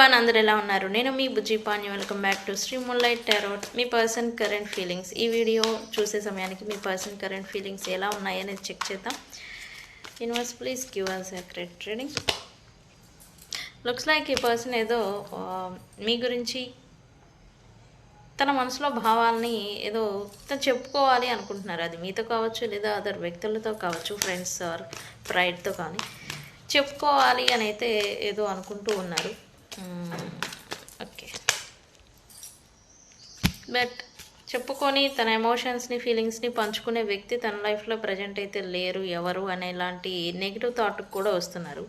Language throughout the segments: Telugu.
ఎవ్రీవన్, అందరు ఎలా ఉన్నారు? నేను మీ Bujji Panya. Welcome back to Shri moonlight tarot. మీ పర్సన్ కరెంట్ ఫీలింగ్స్. ఈ వీడియో చూసే సమయానికి మీ పర్సన్ కరెంట్ ఫీలింగ్స్ ఎలా ఉన్నాయనేది చెక్ చేద్దాం. Universe please give us a great reading. Looks like ఈ పర్సన్ ఏదో మీ గురించి తన మనసులో భావాల్ని ఏదో తను చెప్పుకోవాలి అనుకుంటున్నారు. అది మీతో కావచ్చు, లేదా అదర్ వ్యక్తులతో కావచ్చు, ఫ్రెండ్స్ ఆర్ ప్రైడ్తో కానీ చెప్పుకోవాలి అని అయితే ఏదో అనుకుంటూ ఉన్నారు. ఓకే, బట్ చెప్పుకొని తన ఎమోషన్స్ని, ఫీలింగ్స్ని పంచుకునే వ్యక్తి తన లైఫ్లో ప్రజెంట్ అయితే లేరు. ఎవరు అనేలాంటి నెగిటివ్ థాట్కి కూడా వస్తున్నారు.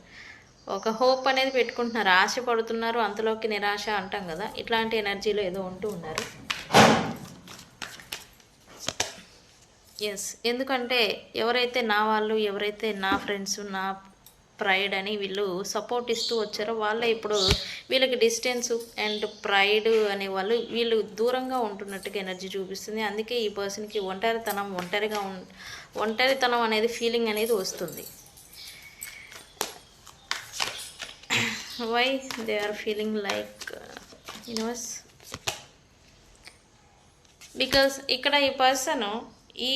ఒక హోప్ అనేది పెట్టుకుంటున్నారు, ఆశ పడుతున్నారు, అంతలోకి నిరాశ అంటాం కదా, ఇట్లాంటి ఎనర్జీలో ఏదో ఉంటూ ఉన్నారు. ఎస్, ఎందుకంటే ఎవరైతే నా వాళ్ళు, ఎవరైతే నా ఫ్రెండ్స్, నా ప్రైడ్ అని వీళ్ళు సపోర్ట్ ఇస్తూ వచ్చారో వాళ్ళే ఇప్పుడు వీళ్ళకి డిస్టెన్స్ అండ్ ప్రైడ్ అనే వాళ్ళు వీళ్ళు దూరంగా ఉంటున్నట్టుగా ఎనర్జీ చూపిస్తుంది. అందుకే ఈ పర్సన్కి ఒంటరితనం అనేది ఫీలింగ్ అనేది వస్తుంది. Why they are feeling like universe, because ఇక్కడ ఈ పర్సన్ ఈ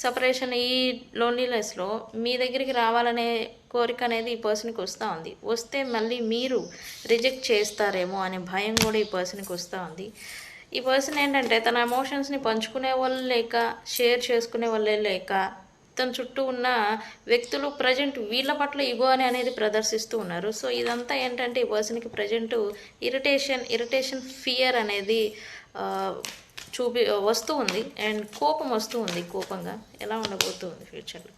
సపరేషన్, ఈ లోన్లీనెస్లో మీ దగ్గరికి రావాలనే కోరిక అనేది ఈ పర్సన్కి వస్తూ ఉంది. వస్తే మళ్ళీ మీరు రిజెక్ట్ చేస్తారేమో అనే భయం కూడా ఈ పర్సన్కి వస్తూ ఉంది. ఈ పర్సన్ ఏంటంటే తన ఎమోషన్స్ని పంచుకునే వాళ్ళు లేక, షేర్ చేసుకునే వాళ్ళే లేక, తన చుట్టూ ఉన్న వ్యక్తులు ప్రజెంట్ వీళ్ళ పట్ల ఇగో అనేది ప్రదర్శిస్తూ ఉన్నారు. సో ఇదంతా ఏంటంటే ఈ పర్సన్కి ప్రజెంట్ ఇరిటేషన్ ఫియర్ అనేది వస్తూ ఉంది. అండ్ కోపం వస్తూ ఉంది. కోపంగా ఎలా ఉండబోతుంది ఫ్యూచర్లో.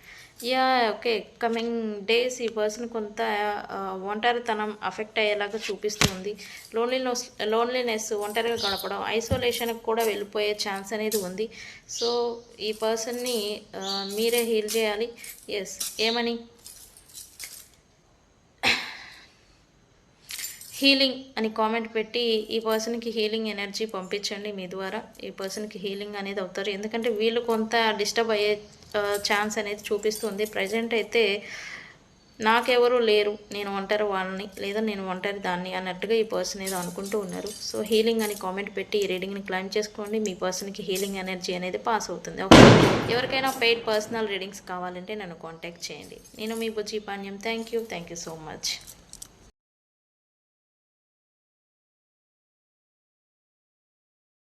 ఓకే, కమింగ్ డేస్ ఈ పర్సన్ కొంత ఒంటరితనం అఫెక్ట్ అయ్యేలాగా చూపిస్తూ ఉంది. లోన్లీనెస్, ఒంటరిగా గడపడం, ఐసోలేషన్కి కూడా వెళ్ళిపోయే ఛాన్స్ అనేది ఉంది. సో ఈ పర్సన్ని మీరే హీల్ చేయాలి. ఎస్, ఏమని హీలింగ్ అని కామెంట్ పెట్టి ఈ పర్సన్కి హీలింగ్ ఎనర్జీ పంపించండి. మీ ద్వారా ఈ పర్సన్కి హీలింగ్ అనేది అవుతారు. ఎందుకంటే వీళ్ళు కొంత డిస్టర్బ్ అయ్యే ఛాన్స్ అనేది చూపిస్తుంది. ప్రజెంట్ అయితే నాకెవరు లేరు, నేను ఒంటరి వాళ్ళని, లేదా నేను ఒంటరి దాన్ని అన్నట్టుగా ఈ పర్సన్ ఏదో అనుకుంటూ ఉన్నారు. సో హీలింగ్ అని కామెంట్ పెట్టి ఈ రీడింగ్ని క్లైమ్ చేసుకోండి. మీ పర్సన్కి హీలింగ్ ఎనర్జీ అనేది పాస్ అవుతుంది. ఓకే, ఎవరికైనా పెయిడ్ పర్సనల్ రీడింగ్స్ కావాలంటే నన్ను కాంటాక్ట్ చేయండి. నేను మీ Bujji Panyam. Thank you so much.